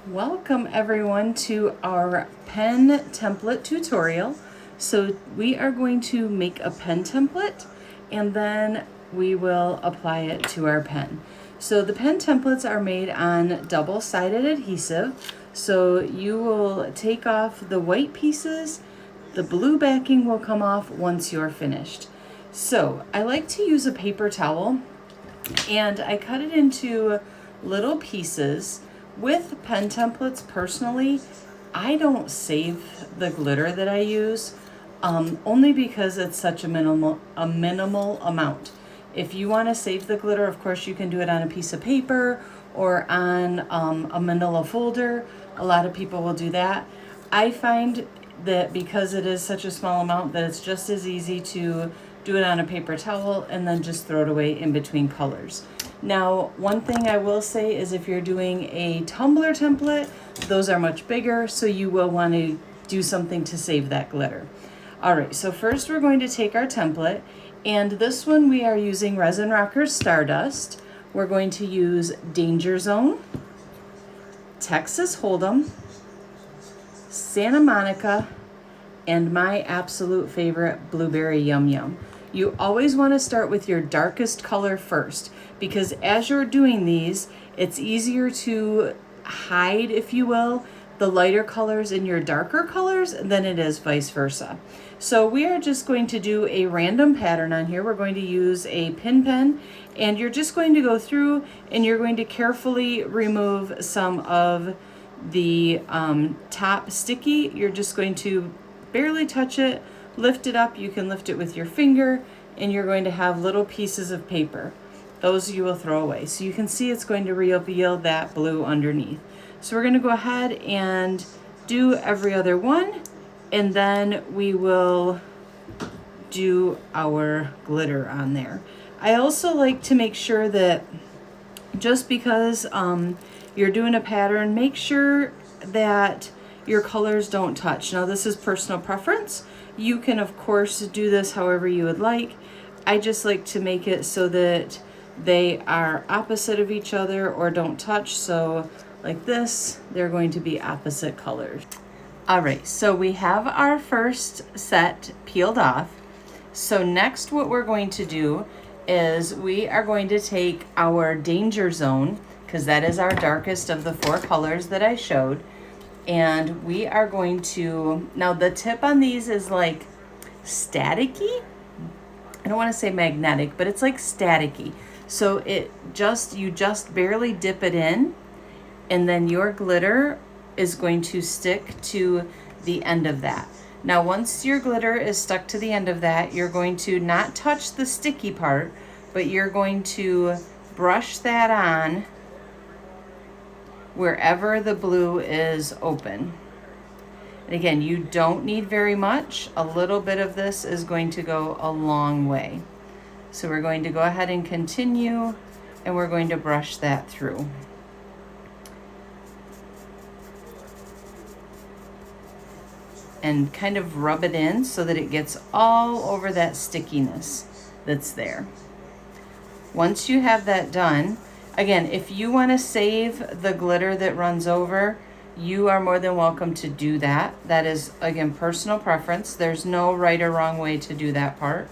Welcome everyone to our pen template tutorial. So we are going to make a pen template and then we will apply it to our pen. So the pen templates are made on double-sided adhesive. So you will take off the white pieces, the blue backing will come off once you're finished. So I like to use a paper towel and I cut it into little pieces. With pen templates, personally, I don't save the glitter that I use, only because it's such a minimal amount. If you want to save the glitter, of course, you can do it on a piece of paper or on a manila folder. A lot of people will do that. I find that because it is such a small amount that it's just as easy to do it on a paper towel and then just throw it away in between colors. Now, one thing I will say is if you're doing a tumbler template, those are much bigger, so you will want to do something to save that glitter. All right, so first we're going to take our template, and this one we are using Resin Rockers Stardust. We're going to use Danger Zone, Texas Hold'em, Santa Monica, and my absolute favorite, Blueberry Yum Yum. You always want to start with your darkest color first, because as you're doing these, it's easier to hide, if you will, the lighter colors in your darker colors than it is vice versa. So we are just going to do a random pattern on here. We're going to use a pin pen, and you're just going to go through and you're going to carefully remove some of the top sticky. You're just going to barely touch it, lift it up. You can lift it with your finger, and you're going to have little pieces of paper. Those you will throw away. So you can see it's going to reveal that blue underneath. So we're going to go ahead and do every other one, and then we will do our glitter on there. I also like to make sure that just because you're doing a pattern, make sure that your colors don't touch. Now this is personal preference. You can of course do this however you would like. I just like to make it so that they are opposite of each other or don't touch. So like this, they're going to be opposite colors. All right, so we have our first set peeled off. So next what we're going to do is we are going to take our Danger Zone, because that is our darkest of the four colors that I showed. And we are going to, now the tip on these is like staticky. I don't want to say magnetic, but it's like staticky. So you just barely dip it in, and then your glitter is going to stick to the end of that. Now, once your glitter is stuck to the end of that, you're going to not touch the sticky part, but you're going to brush that on wherever the blue is open. And again, you don't need very much. A little bit of this is going to go a long way. So we're going to go ahead and continue, and we're going to brush that through. And kind of rub it in so that it gets all over that stickiness that's there. Once you have that done, again, if you want to save the glitter that runs over, you are more than welcome to do that. That is, again, personal preference. There's no right or wrong way to do that part.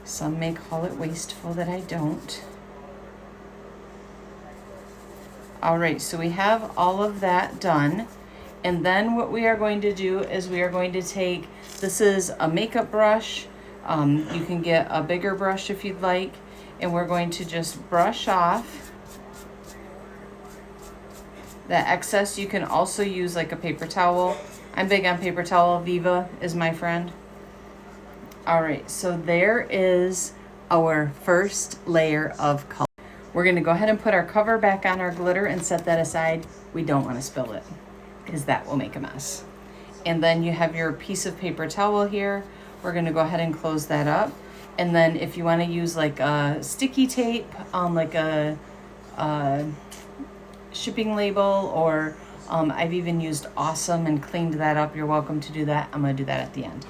Some may call it wasteful, that I don't. All right, so we have all of that done. And then what we are going to do is we are going to take, this is a makeup brush. You can get a bigger brush if you'd like. And we're going to just brush off that excess. You can also use like a paper towel. I'm big on paper towel. Viva is my friend. All right, so there is our first layer of color. We're going to go ahead and put our cover back on our glitter and set that aside. We don't want to spill it because that will make a mess. And then you have your piece of paper towel here. We're going to go ahead and close that up. And then if you want to use like a sticky tape, like a shipping label, or I've even used Awesome and cleaned that up. You're welcome to do that. I'm going to do that at the end.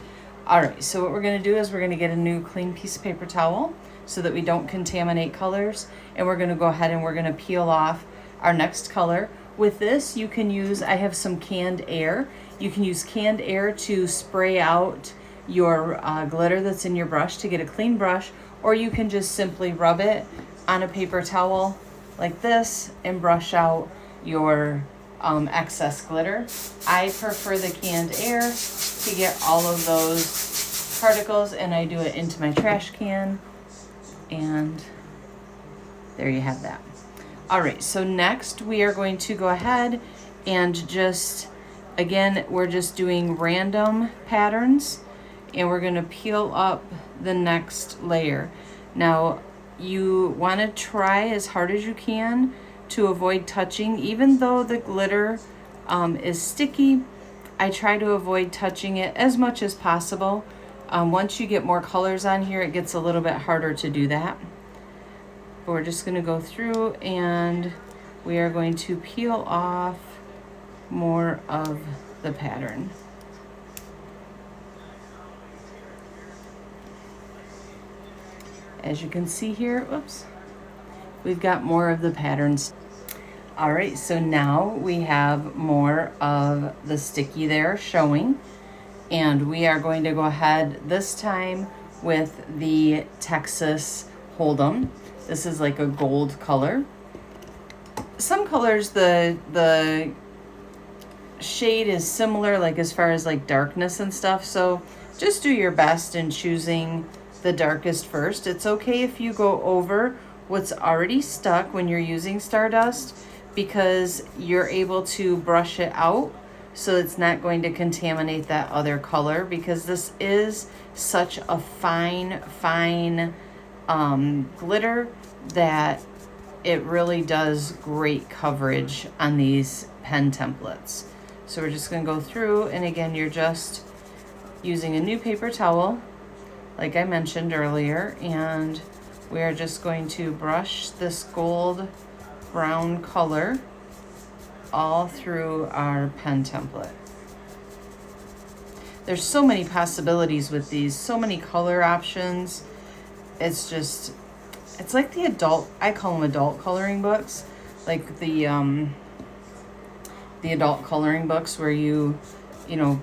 All right, so what we're going to do is we're going to get a new clean piece of paper towel so that we don't contaminate colors. And we're going to go ahead and we're going to peel off our next color. With this, you can use, I have some canned air. You can use canned air to spray out your glitter that's in your brush to get a clean brush, or you can just simply rub it on a paper towel like this and brush out your excess glitter. I prefer the canned air to get all of those particles, and I do it into my trash can, and there you have that. All right, so next we are going to go ahead and just, again, we're just doing random patterns, and we're gonna peel up the next layer. Now, you wanna try as hard as you can to avoid touching. Even though the glitter is sticky, I try to avoid touching it as much as possible. Once you get more colors on here, it gets a little bit harder to do that. But we're just gonna go through and we are going to peel off more of the pattern. As you can see here, oops, we've got more of the patterns. All right, so now we have more of the sticky there showing, and we are going to go ahead this time with the Texas Hold'em. This is like a gold color. Some colors, the shade is similar, like as far as like darkness and stuff, so just do your best in choosing the darkest first. It's okay if you go over what's already stuck when you're using Stardust, because you're able to brush it out so it's not going to contaminate that other color, because this is such a fine glitter that it really does great coverage on these pen templates. So we're just going to go through, and again, you're just using a new paper towel like I mentioned earlier, and we are just going to brush this gold brown color all through our pen template. There's so many possibilities with these, so many color options. It's just, it's like the adult, I call them adult coloring books, like the adult coloring books where you know,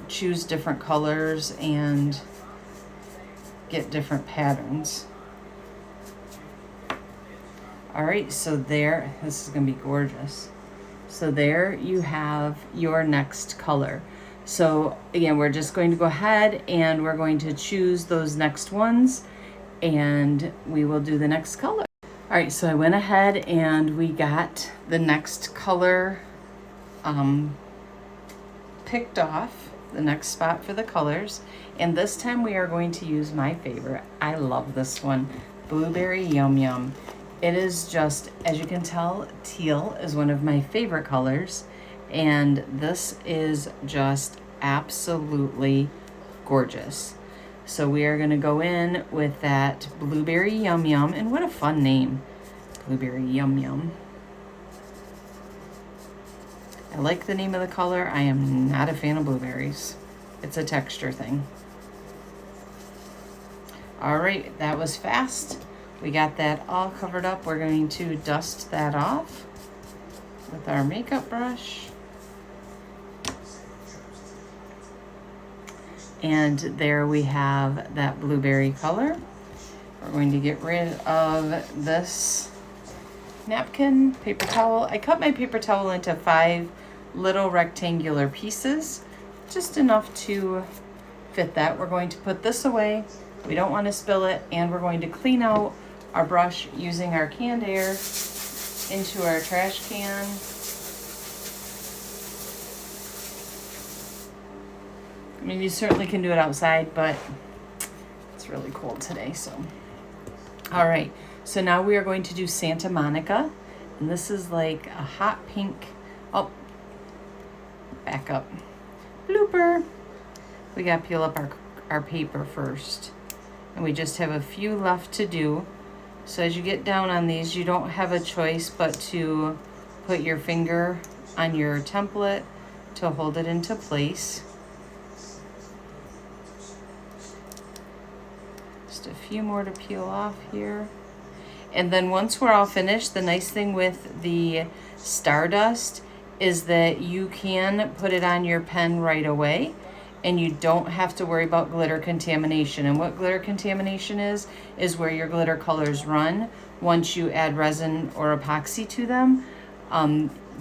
choose different colors and get different patterns. All right, so there, this is gonna be gorgeous. So there you have your next color. So again, we're just going to go ahead and we're going to choose those next ones, and we will do the next color. All right, so I went ahead and we got the next color picked off, the next spot for the colors. And this time we are going to use my favorite. I love this one, Blueberry Yum Yum. It is just, as you can tell, teal is one of my favorite colors. And this is just absolutely gorgeous. So we are gonna go in with that Blueberry Yum Yum, and what a fun name, Blueberry Yum Yum. I like the name of the color. I am not a fan of blueberries. It's a texture thing. All right, that was fast. We got that all covered up. We're going to dust that off with our makeup brush. And there we have that blueberry color. We're going to get rid of this napkin, paper towel. I cut my paper towel into 5 little rectangular pieces, just enough to fit that. We're going to put this away. We don't want to spill it, and we're going to clean out our brush using our canned air into our trash can. I mean, you certainly can do it outside, but it's really cold today, so. All right, so now we are going to do Santa Monica, and this is like a hot pink. Oh, back up. Blooper. We got to peel up our paper first, and we just have a few left to do. So as you get down on these, you don't have a choice but to put your finger on your template to hold it into place. Just a few more to peel off here. And then once we're all finished, the nice thing with the Stardust is that you can put it on your pen right away and you don't have to worry about glitter contamination. And what glitter contamination is where your glitter colors run once you add resin or epoxy to them.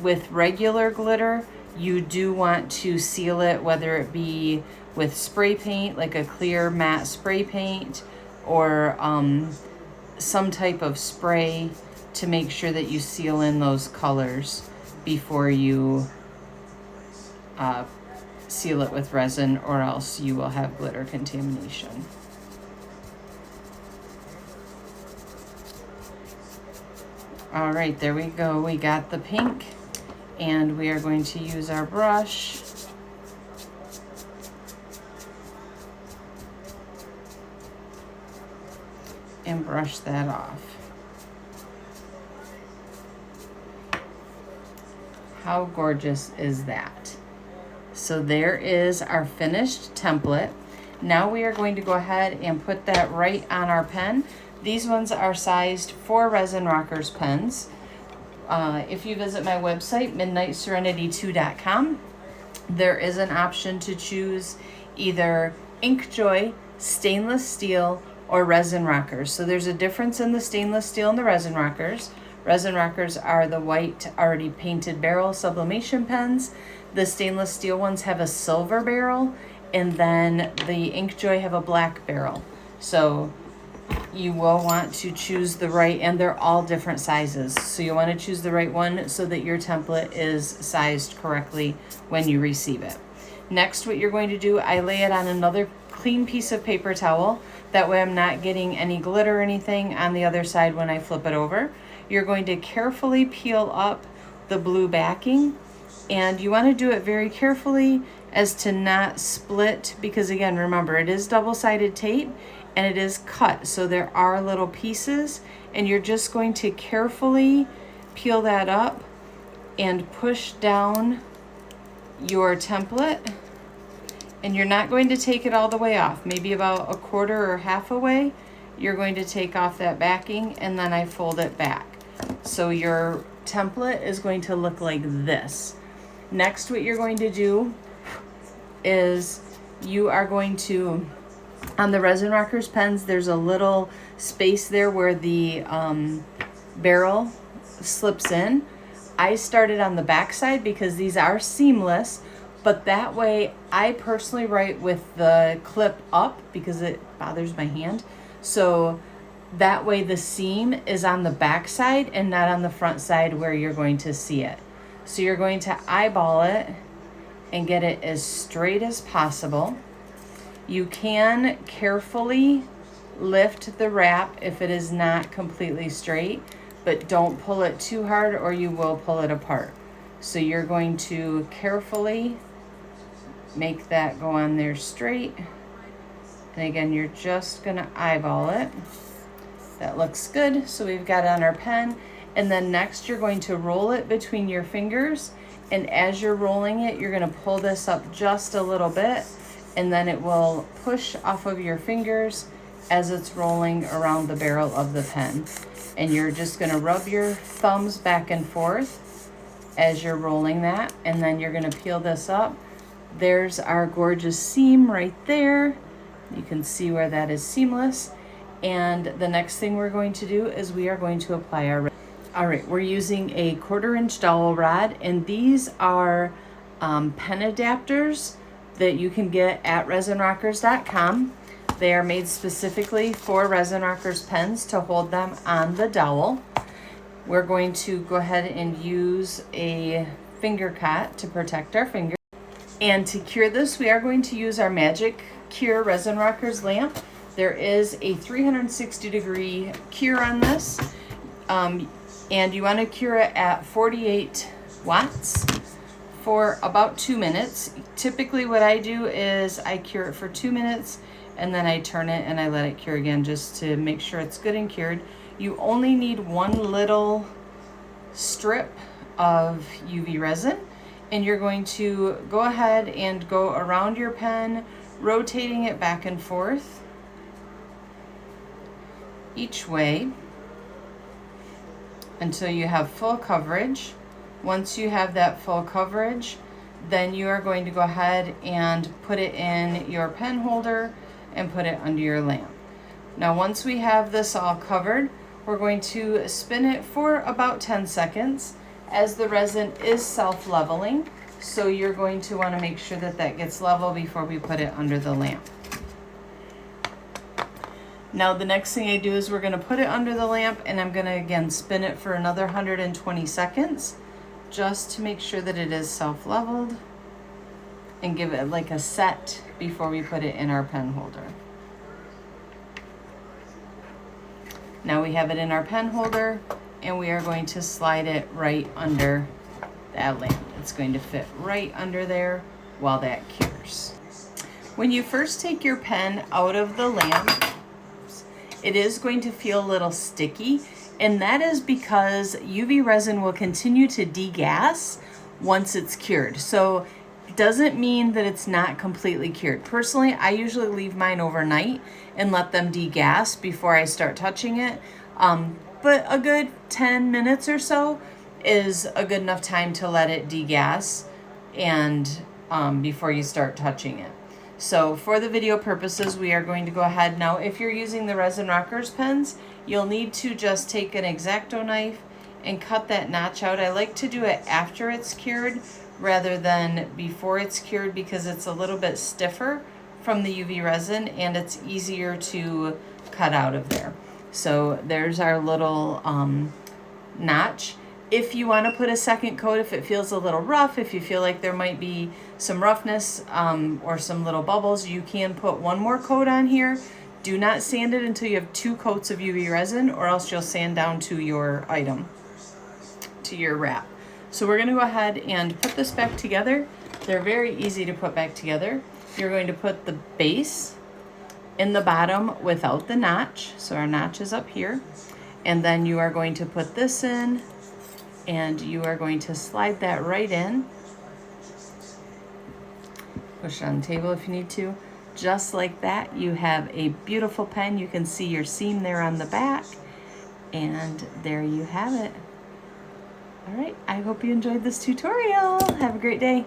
With regular glitter, you do want to seal it, whether it be with spray paint, like a clear matte spray paint, or some type of spray to make sure that you seal in those colors before you seal it with resin, or else you will have glitter contamination. All right, there we go. We got the pink, and we are going to use our brush and brush that off. How gorgeous is that? So there is our finished template. Now we are going to go ahead and put that right on our pen. These ones are sized for Resin Rockers pens. If you visit my website, midnightserenity2.com, there is an option to choose either Inkjoy, stainless steel, or Resin Rockers. So there's a difference in the stainless steel and the Resin Rockers. Resin Rockers are the white, already painted barrel sublimation pens. The stainless steel ones have a silver barrel, and then the Inkjoy have a black barrel. So you will want to choose the right, and they're all different sizes. So you want to choose the right one so that your template is sized correctly when you receive it. Next, what you're going to do, I lay it on another clean piece of paper towel. That way I'm not getting any glitter or anything on the other side when I flip it over. You're going to carefully peel up the blue backing, and you want to do it very carefully as to not split, because again, remember, it is double-sided tape and it is cut, so there are little pieces, and you're just going to carefully peel that up and push down your template. And you're not going to take it all the way off, maybe about a quarter or half away. You're going to take off that backing, and then I fold it back. So your template is going to look like this. Next, what you're going to do is you are going to, on the Resin Rockers pens, there's a little space there where the barrel slips in. I started on the back side because these are seamless, but that way I personally write with the clip up because it bothers my hand. So that way the seam is on the back side and not on the front side where you're going to see it. So you're going to eyeball it and get it as straight as possible. You can carefully lift the wrap if it is not completely straight, but don't pull it too hard or you will pull it apart. So you're going to carefully make that go on there straight. And again, you're just gonna eyeball it. That looks good, so we've got it on our pen. And then next you're going to roll it between your fingers, and as you're rolling it, you're gonna pull this up just a little bit, and then it will push off of your fingers as it's rolling around the barrel of the pen. And you're just gonna rub your thumbs back and forth as you're rolling that, and then you're gonna peel this up. There's our gorgeous seam right there. You can see where that is seamless. And the next thing we're going to do is we are going to apply our, all right, we're using a 1/4-inch dowel rod, and these are pen adapters that you can get at resinrockers.com. They are made specifically for Resin Rockers pens to hold them on the dowel. We're going to go ahead and use a finger cut to protect our finger. And to cure this, we are going to use our Magic Cure Resin Rockers lamp. There is a 360-degree cure on this, and you want to cure it at 48 watts for about 2 minutes. Typically what I do is I cure it for 2 minutes, and then I turn it and I let it cure again just to make sure it's good and cured. You only need one little strip of UV resin, and you're going to go ahead and go around your pen, rotating it back and forth each way. until you have full coverage. Once you have that full coverage, then you are going to go ahead and put it in your pen holder and put it under your lamp. Now once we have this all covered, we're going to spin it for about 10 seconds as the resin is self-leveling. So you're going to want to make sure that that gets level before we put it under the lamp. Now the next thing I do is we're going to put it under the lamp, and I'm going to again spin it for another 120 seconds just to make sure that it is self-leveled and give it like a set before we put it in our pen holder. Now we have it in our pen holder, and we are going to slide it right under that lamp. It's going to fit right under there while that cures. When you first take your pen out of the lamp, it is going to feel a little sticky, and that is because UV resin will continue to degas once it's cured. So it doesn't mean that it's not completely cured. Personally, I usually leave mine overnight and let them degas before I start touching it. But a good 10 minutes or so is a good enough time to let it degas and before you start touching it. So for the video purposes, we are going to go ahead now. If you're using the Resin Rockers pens, you'll need to just take an X-Acto knife and cut that notch out. I like to do it after it's cured rather than before it's cured because it's a little bit stiffer from the UV resin and it's easier to cut out of there. So there's our little notch. If you want to put a second coat, if it feels a little rough, if you feel like there might be some roughness or some little bubbles, you can put one more coat on here. Do not sand it until you have 2 coats of UV resin, or else you'll sand down to your item, to your wrap. So we're going to go ahead and put this back together. They're very easy to put back together. You're going to put the base in the bottom without the notch. So our notch is up here. And then you are going to put this in, and you are going to slide that right in. Push it on the table if you need to. Just like that, you have a beautiful pen. You can see your seam there on the back. And there you have it. All right, I hope you enjoyed this tutorial. Have a great day.